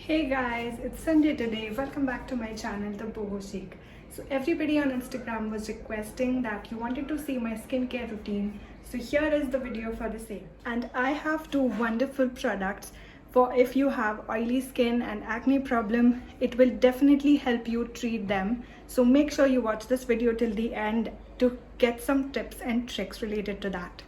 Hey guys, it's Sanjay today. Welcome back to my channel, The Boho Chic. So everybody on Instagram was requesting that you wanted to see my skincare routine. So here is the video for the same. And I have two wonderful products for if you have oily skin and acne problem. It will definitely help you treat them. So make sure you watch this video till the end to get some tips and tricks related to that.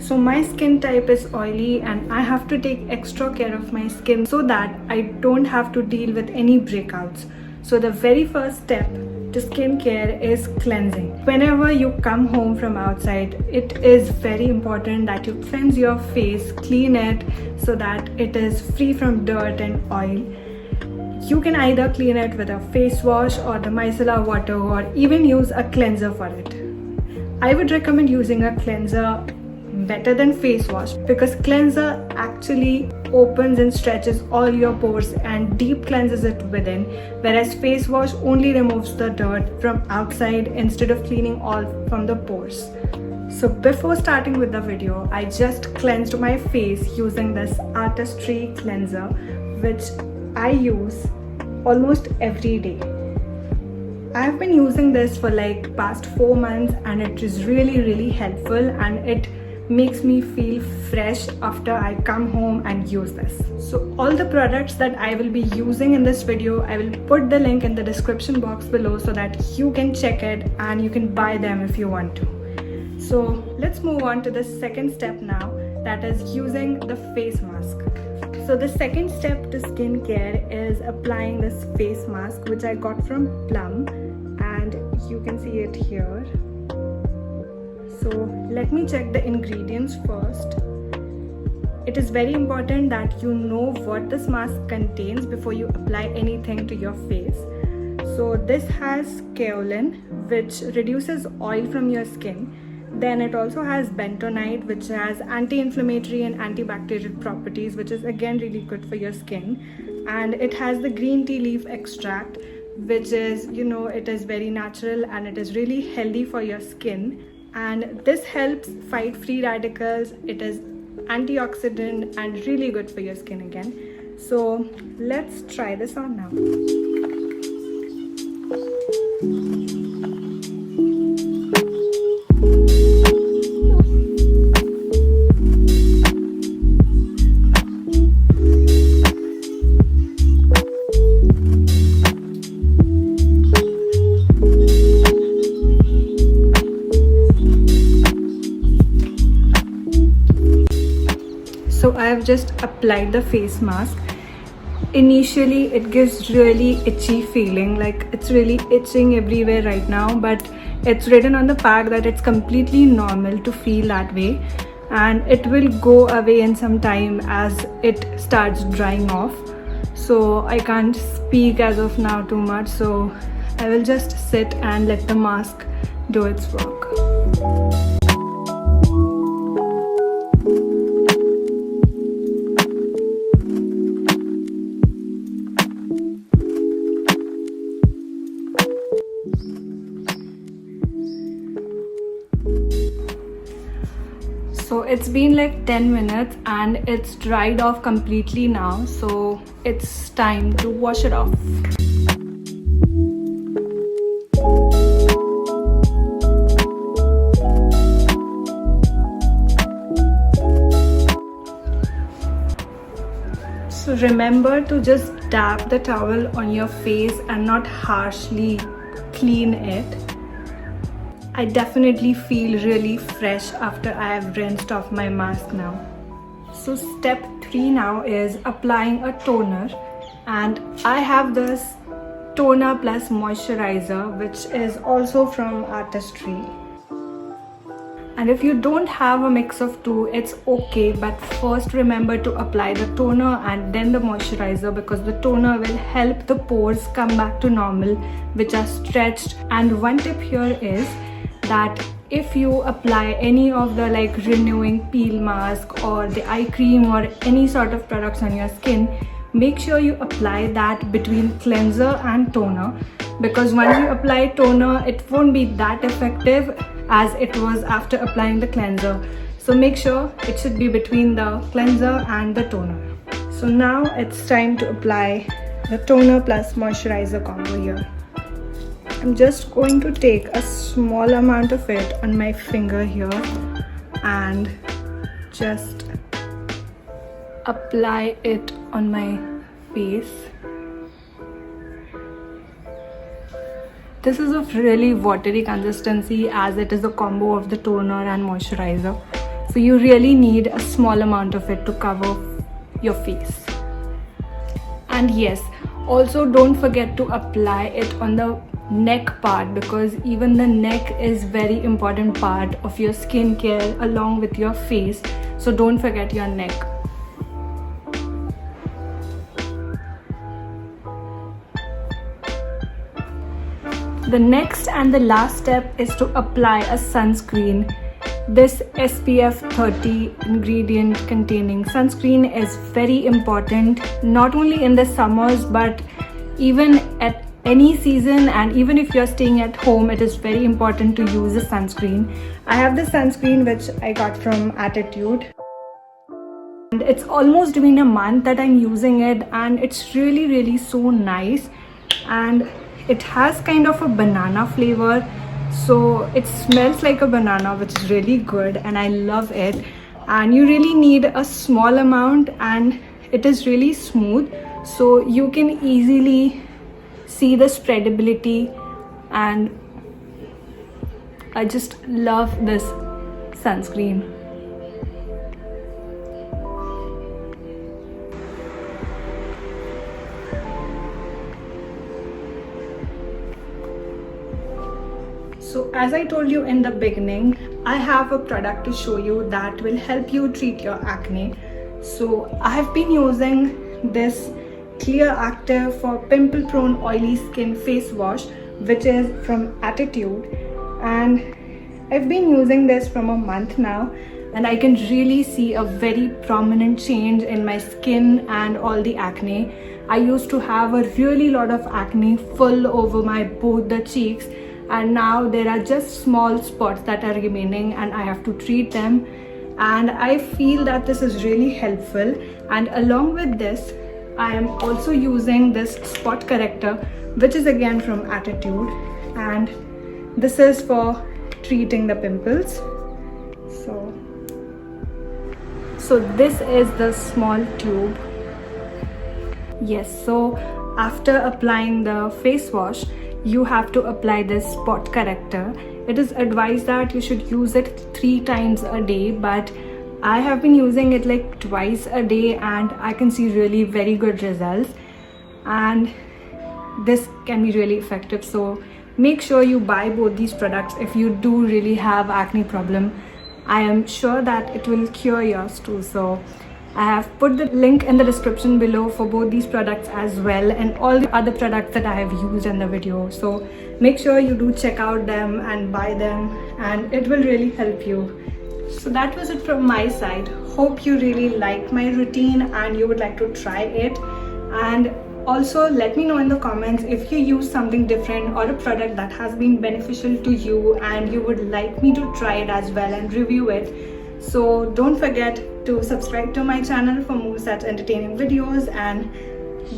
So my skin type is oily and I have to take extra care of my skin so that I don't have to deal with any breakouts. So the very first step to skincare is cleansing. Whenever you come home from outside, it is very important that you cleanse your face, clean it so that it is free from dirt and oil. You can either clean it with a face wash or the micellar water or even use a cleanser for it. I would recommend using a cleanser better than face wash because cleanser actually opens and stretches all your pores and deep cleanses it within, whereas face wash only removes the dirt from outside instead of cleaning all from the pores. So before starting with the video, I just cleansed my face using this Artistry cleanser, which I use almost every day. I've been using this for like past 4 months and it is really helpful and it makes me feel fresh after I come home and use this. So all the products that I will be using in this video, I will put the link in the description box below so that you can check it and you can buy them if you want to. So let's move on to the second step now, that is using the face mask. So the second step to skincare is applying this face mask which I got from Plum and you can see it here. So let me check the ingredients first. It is very important that you know what this mask contains before you apply anything to your face. So this has kaolin, which reduces oil from your skin. Then it also has bentonite, which has anti-inflammatory and antibacterial properties, which is again really good for your skin. And it has the green tea leaf extract, which is, it is very natural and it is really healthy for your skin. And this helps fight free radicals. It is antioxidant and really good for your skin again. So let's try this on now. So I have just applied the face mask. Initially it gives really itchy feeling, like it's really itching everywhere right now, but it's written on the pack that it's completely normal to feel that way and it will go away in some time as it starts drying off. So I can't speak as of now too much, so I will just sit and let the mask do its work. So it's been like 10 minutes and it's dried off completely now. So it's time to wash it off. So remember to just dab the towel on your face and not harshly clean it. I definitely feel really fresh after I have rinsed off my mask now. So step 3 now is applying a toner, and I have this toner plus moisturizer which is also from Artistry. And if you don't have a mix of two, it's okay, but first remember to apply the toner and then the moisturizer because the toner will help the pores come back to normal which are stretched. And one tip here is that if you apply any of the like renewing peel mask or the eye cream or any sort of products on your skin, make sure you apply that between cleanser and toner, because once you apply toner, it won't be that effective as it was after applying the cleanser. So make sure it should be between the cleanser and the toner. So now it's time to apply the toner plus moisturizer combo here. I'm just going to take a small amount of it on my finger here and just apply it on my face. This is a really watery consistency as it is a combo of the toner and moisturizer. So you really need a small amount of it to cover your face. And yes, also don't forget to apply it on the neck part, because even the neck is very important part of your skincare along with your face. So don't forget your neck. The next and the last step is to apply a sunscreen. This SPF 30 ingredient containing sunscreen is very important, not only in the summers but even at any season, and even if you're staying at home, it is very important to use a sunscreen. I have this sunscreen which I got from Attitude, and it's almost been a month that I'm using it, and it's really so nice, and it has kind of a banana flavor. So it smells like a banana, which is really good, and I love it. And you really need a small amount, and it is really smooth, so you can easily see the spreadability, and I just love this sunscreen. So as I told you in the beginning, I have a product to show you that will help you treat your acne. So I have been using this Clear Active for pimple prone oily skin face wash, which is from Attitude, and I've been using this from a month now, and I can really see a very prominent change in my skin and all the acne. I used to have a really lot of acne full over my both the cheeks, and now there are just small spots that are remaining and I have to treat them, and I feel that this is really helpful. And along with this, I am also using this spot corrector, which is again from Attitude, and this is for treating the pimples. So this is the small tube. Yes, so after applying the face wash, you have to apply this spot corrector. It is advised that you should use it 3 times a day, but I have been using it like twice a day, and I can see really very good results, and this can be really effective. So make sure you buy both these products if you do really have acne problem. I am sure that it will cure yours too. So I have put the link in the description below for both these products as well, and all the other products that I have used in the video. So make sure you do check out them and buy them, and it will really help you. So that was it from my side. Hope you really liked my routine and you would like to try it. And also let me know in the comments if you use something different or a product that has been beneficial to you and you would like me to try it as well and review it. So don't forget to subscribe to my channel for more such entertaining videos, and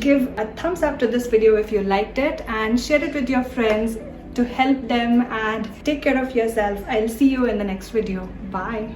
give a thumbs up to this video if you liked it, and share it with your friends to help them, and take care of yourself. I'll see you in the next video. Bye.